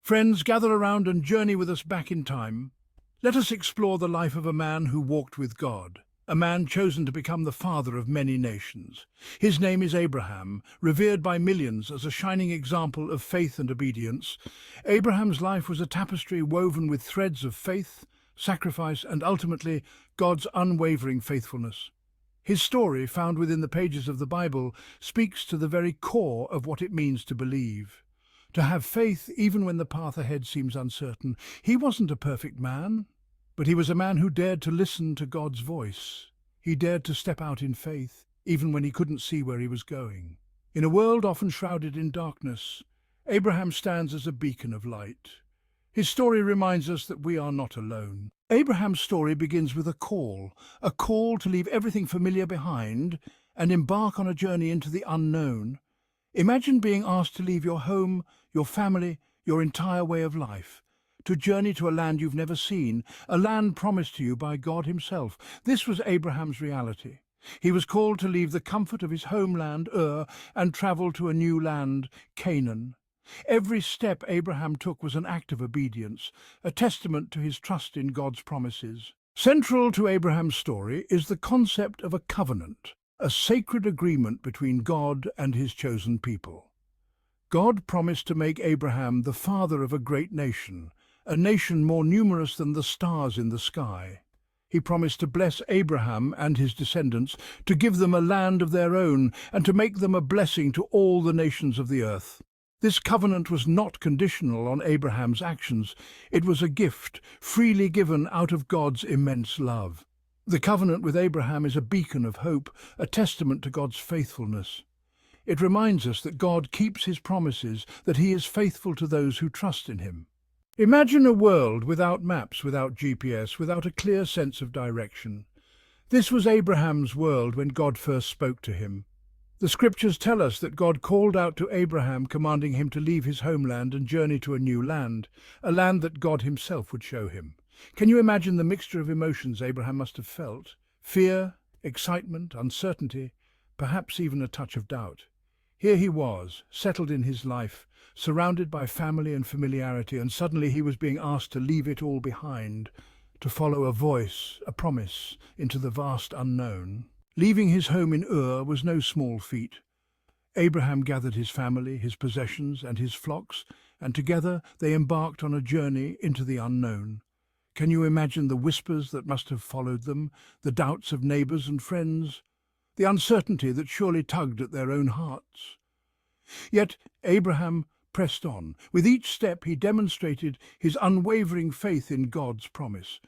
Friends, gather around and journey with us back in time. Let us explore the life of a man who walked with God, a man chosen to become the father of many nations. His name is Abraham, revered by millions as a shining example of faith and obedience. Abraham's life was a tapestry woven with threads of faith, sacrifice, and ultimately God's unwavering faithfulness. His story, found within the pages of the Bible, speaks to the very core of what it means to believe. To have faith even when the path ahead seems uncertain. He wasn't a perfect man, but he was a man who dared to listen to God's voice. He dared to step out in faith, even when he couldn't see where he was going. In a world often shrouded in darkness, Abraham stands as a beacon of light. His story reminds us that we are not alone. Abraham's story begins with a call to leave everything familiar behind and embark on a journey into the unknown. Imagine being asked to leave your home, your family, your entire way of life, to journey to a land you've never seen, a land promised to you by God himself. This was Abraham's reality. He was called to leave the comfort of his homeland, Ur, and travel to a new land, Canaan. Every step Abraham took was an act of obedience, a testament to his trust in God's promises. Central to Abraham's story is the concept of a covenant, a sacred agreement between God and his chosen people. God promised to make Abraham the father of a great nation, a nation more numerous than the stars in the sky. He promised to bless Abraham and his descendants, to give them a land of their own, and to make them a blessing to all the nations of the earth. This covenant was not conditional on Abraham's actions. It was a gift, freely given out of God's immense love. The covenant with Abraham is a beacon of hope, a testament to God's faithfulness. It reminds us that God keeps his promises, that he is faithful to those who trust in him. Imagine a world without maps, without GPS, without a clear sense of direction. This was Abraham's world when God first spoke to him. The scriptures tell us that God called out to Abraham, commanding him to leave his homeland and journey to a new land, a land that God himself would show him. Can you imagine the mixture of emotions Abraham must have felt? Fear, excitement, uncertainty, perhaps even a touch of doubt. Here he was, settled in his life, surrounded by family and familiarity, and suddenly he was being asked to leave it all behind, to follow a voice, a promise, into the vast unknown. Leaving his home in Ur was no small feat. Abraham gathered his family, his possessions, and his flocks, and together they embarked on a journey into the unknown. Can you imagine the whispers that must have followed them, the doubts of neighbours and friends, the uncertainty that surely tugged at their own hearts? Yet Abraham pressed on. With each step he demonstrated his unwavering faith in God's promise.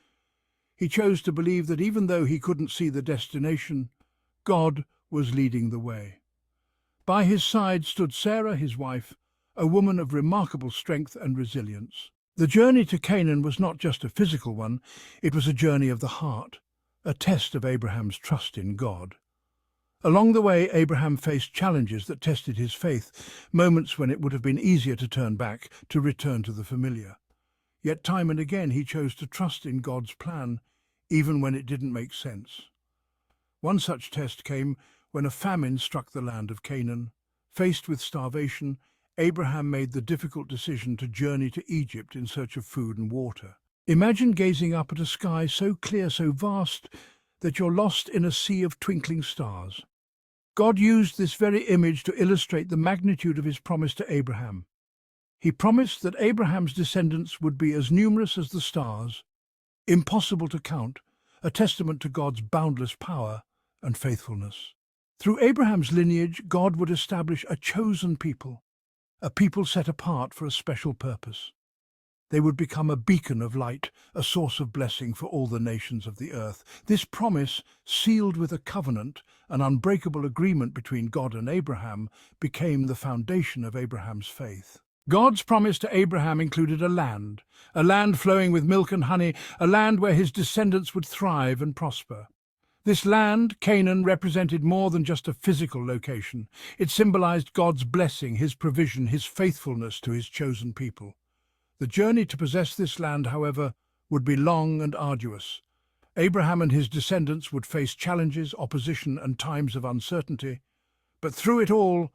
He chose to believe that even though he couldn't see the destination, God was leading the way. By his side stood Sarah, his wife, a woman of remarkable strength and resilience. The journey to Canaan was not just a physical one, it was a journey of the heart, a test of Abraham's trust in God. Along the way, Abraham faced challenges that tested his faith, moments when it would have been easier to turn back, to return to the familiar. Yet time and again he chose to trust in God's plan, even when it didn't make sense. One such test came when a famine struck the land of Canaan. Faced with starvation, Abraham made the difficult decision to journey to Egypt in search of food and water. Imagine gazing up at a sky so clear, so vast, that you're lost in a sea of twinkling stars. God used this very image to illustrate the magnitude of his promise to Abraham. He promised that Abraham's descendants would be as numerous as the stars, impossible to count, a testament to God's boundless power and faithfulness. Through Abraham's lineage, God would establish a chosen people, a people set apart for a special purpose. They would become a beacon of light, a source of blessing for all the nations of the earth. This promise, sealed with a covenant, an unbreakable agreement between God and Abraham, became the foundation of Abraham's faith. God's promise to Abraham included a land flowing with milk and honey, a land where his descendants would thrive and prosper. This land, Canaan, represented more than just a physical location. It symbolized God's blessing, his provision, his faithfulness to his chosen people. The journey to possess this land, however, would be long and arduous. Abraham and his descendants would face challenges, opposition, and times of uncertainty. But through it all,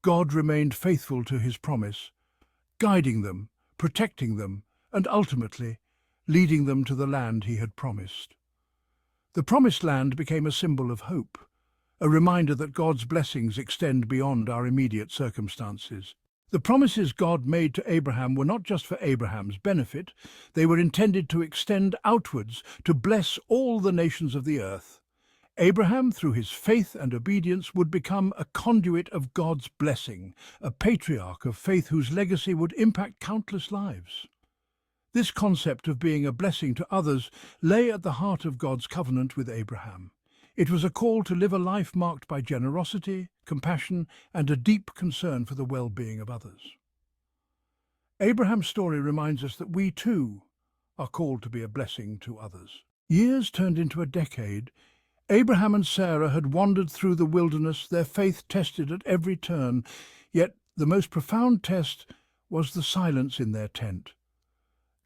God remained faithful to his promise, guiding them, protecting them, and ultimately leading them to the land he had promised. The promised land became a symbol of hope, a reminder that God's blessings extend beyond our immediate circumstances. The promises God made to Abraham were not just for Abraham's benefit, they were intended to extend outwards to bless all the nations of the earth. Abraham, through his faith and obedience, would become a conduit of God's blessing, a patriarch of faith whose legacy would impact countless lives. This concept of being a blessing to others lay at the heart of God's covenant with Abraham. It was a call to live a life marked by generosity, compassion, and a deep concern for the well-being of others. Abraham's story reminds us that we too are called to be a blessing to others. Years turned into a decade. Abraham and Sarah had wandered through the wilderness, their faith tested at every turn, yet the most profound test was the silence in their tent.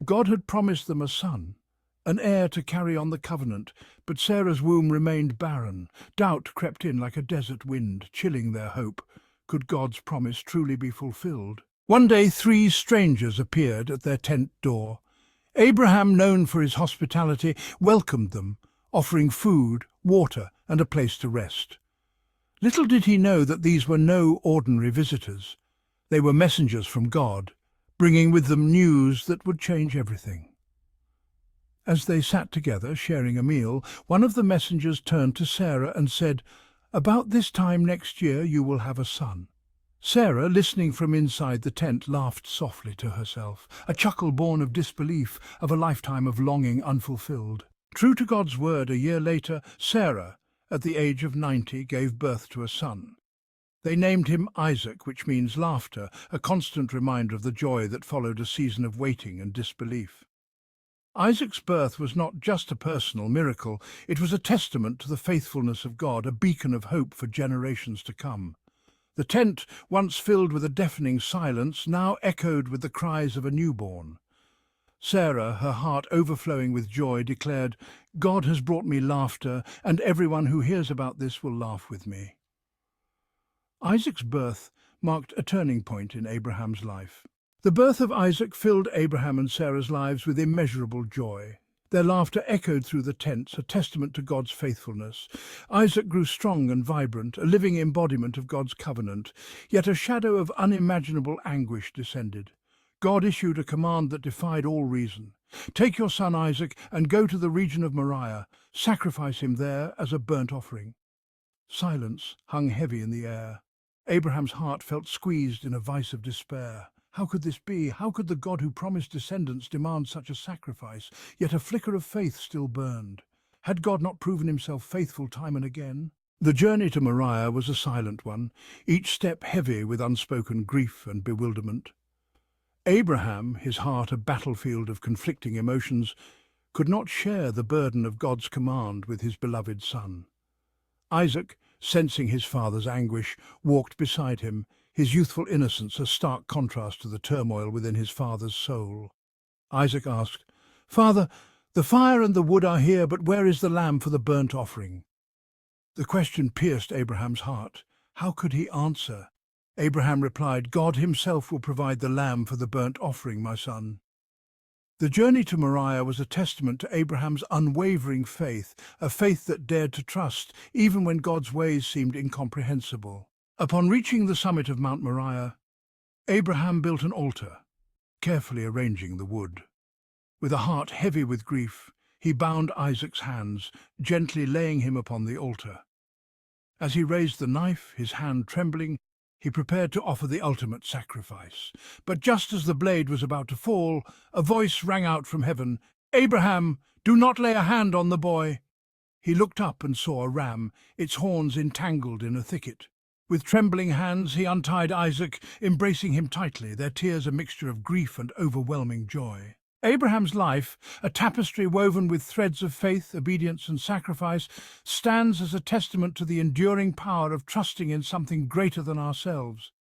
God had promised them a son, an heir to carry on the covenant, but Sarah's womb remained barren. Doubt crept in like a desert wind, chilling their hope. Could God's promise truly be fulfilled? One day 3 strangers appeared at their tent door. Abraham, known for his hospitality, welcomed them, offering food, water, and a place to rest. Little did he know that these were no ordinary visitors. They were messengers from God, bringing with them news that would change everything. As they sat together, sharing a meal, one of the messengers turned to Sarah and said, "About this time next year you will have a son." Sarah, listening from inside the tent, laughed softly to herself, a chuckle born of disbelief, of a lifetime of longing unfulfilled. True to God's word, a year later, Sarah, at the age of 90, gave birth to a son. They named him Isaac, which means laughter, a constant reminder of the joy that followed a season of waiting and disbelief. Isaac's birth was not just a personal miracle, it was a testament to the faithfulness of God, a beacon of hope for generations to come. The tent, once filled with a deafening silence, now echoed with the cries of a newborn. Sarah, her heart overflowing with joy, declared, "God has brought me laughter, and everyone who hears about this will laugh with me." Isaac's birth marked a turning point in Abraham's life. The birth of Isaac filled Abraham and Sarah's lives with immeasurable joy. Their laughter echoed through the tents, a testament to God's faithfulness. Isaac grew strong and vibrant, a living embodiment of God's covenant, yet a shadow of unimaginable anguish descended. God issued a command that defied all reason. "Take your son Isaac and go to the region of Moriah. Sacrifice him there as a burnt offering." Silence hung heavy in the air. Abraham's heart felt squeezed in a vice of despair. How could this be? How could the God who promised descendants demand such a sacrifice? Yet a flicker of faith still burned. Had God not proven himself faithful time and again? The journey to Moriah was a silent one, each step heavy with unspoken grief and bewilderment. Abraham, his heart a battlefield of conflicting emotions, could not share the burden of God's command with his beloved son. Isaac, sensing his father's anguish, walked beside him, his youthful innocence a stark contrast to the turmoil within his father's soul. Isaac asked, "Father, the fire and the wood are here, but where is the lamb for the burnt offering?" The question pierced Abraham's heart. How could he answer? Abraham replied, "God himself will provide the lamb for the burnt offering, my son." The journey to Moriah was a testament to Abraham's unwavering faith, a faith that dared to trust, even when God's ways seemed incomprehensible. Upon reaching the summit of Mount Moriah, Abraham built an altar, carefully arranging the wood. With a heart heavy with grief, he bound Isaac's hands, gently laying him upon the altar. As he raised the knife, his hand trembling, he prepared to offer the ultimate sacrifice. But just as the blade was about to fall, a voice rang out from heaven, "Abraham, do not lay a hand on the boy." He looked up and saw a ram, its horns entangled in a thicket. With trembling hands he untied Isaac, embracing him tightly, their tears a mixture of grief and overwhelming joy. Abraham's life, a tapestry woven with threads of faith, obedience and sacrifice, stands as a testament to the enduring power of trusting in something greater than ourselves.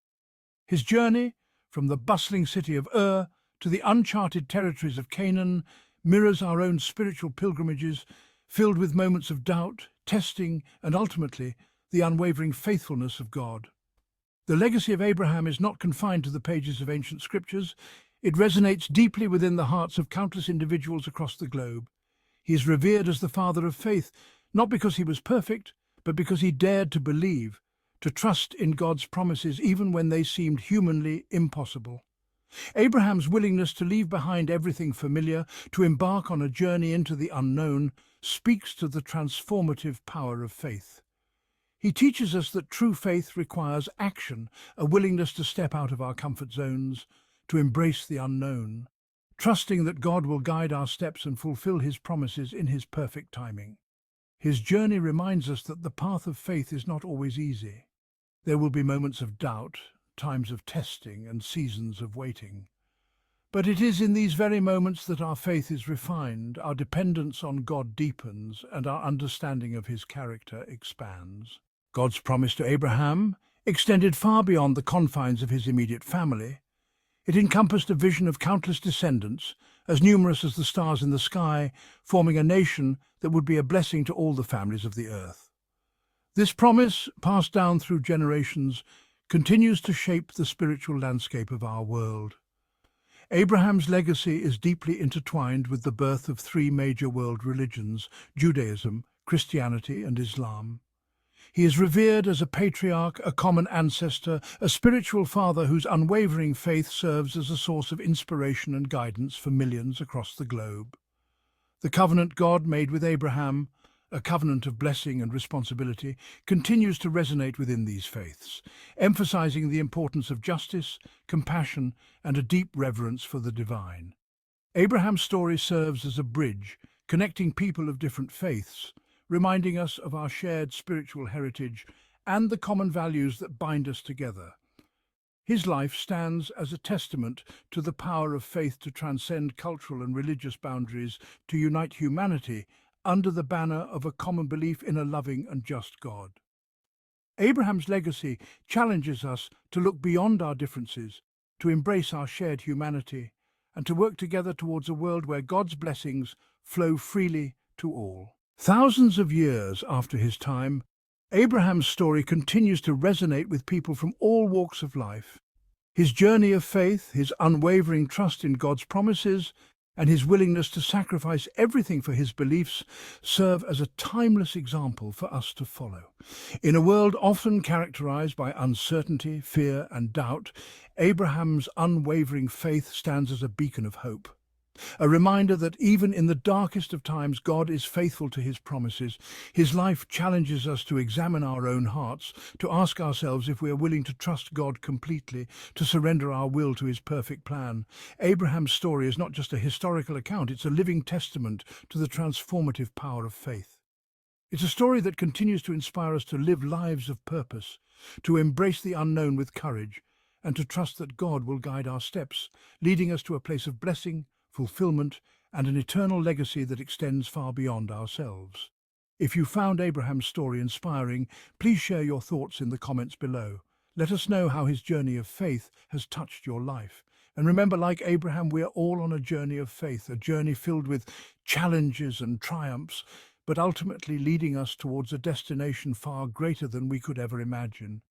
His journey, from the bustling city of Ur to the uncharted territories of Canaan, mirrors our own spiritual pilgrimages, filled with moments of doubt, testing, and ultimately the unwavering faithfulness of God. The legacy of Abraham is not confined to the pages of ancient scriptures. It resonates deeply within the hearts of countless individuals across the globe. He is revered as the father of faith, not because he was perfect, but because he dared to believe, to trust in God's promises even when they seemed humanly impossible. Abraham's willingness to leave behind everything familiar, to embark on a journey into the unknown, speaks to the transformative power of faith. He teaches us that true faith requires action, a willingness to step out of our comfort zones, to embrace the unknown, trusting that God will guide our steps and fulfill his promises in his perfect timing. His journey reminds us that the path of faith is not always easy. There will be moments of doubt, times of testing, and seasons of waiting. But it is in these very moments that our faith is refined, our dependence on God deepens, and our understanding of his character expands. God's promise to Abraham extended far beyond the confines of his immediate family. It encompassed a vision of countless descendants, as numerous as the stars in the sky, forming a nation that would be a blessing to all the families of the earth. This promise, passed down through generations, continues to shape the spiritual landscape of our world. Abraham's legacy is deeply intertwined with the birth of three major world religions: Judaism, Christianity, and Islam. He is revered as a patriarch, a common ancestor, a spiritual father whose unwavering faith serves as a source of inspiration and guidance for millions across the globe. The covenant God made with Abraham, a covenant of blessing and responsibility, continues to resonate within these faiths, emphasizing the importance of justice, compassion, and a deep reverence for the divine. Abraham's story serves as a bridge, connecting people of different faiths, reminding us of our shared spiritual heritage and the common values that bind us together. His life stands as a testament to the power of faith to transcend cultural and religious boundaries, to unite humanity under the banner of a common belief in a loving and just God. Abraham's legacy challenges us to look beyond our differences, to embrace our shared humanity, and to work together towards a world where God's blessings flow freely to all. Thousands of years after his time, Abraham's story continues to resonate with people from all walks of life. His journey of faith, his unwavering trust in God's promises, and his willingness to sacrifice everything for his beliefs serve as a timeless example for us to follow. In a world often characterized by uncertainty, fear, and doubt, Abraham's unwavering faith stands as a beacon of hope. A reminder that even in the darkest of times, God is faithful to his promises. His life challenges us to examine our own hearts, to ask ourselves if we are willing to trust God completely, to surrender our will to his perfect plan. Abraham's story is not just a historical account, it's a living testament to the transformative power of faith. It's a story that continues to inspire us to live lives of purpose, to embrace the unknown with courage, and to trust that God will guide our steps, leading us to a place of blessing, fulfillment, and an eternal legacy that extends far beyond ourselves. If you found Abraham's story inspiring, please share your thoughts in the comments below. Let us know how his journey of faith has touched your life. And remember, like Abraham, we are all on a journey of faith, a journey filled with challenges and triumphs, but ultimately leading us towards a destination far greater than we could ever imagine.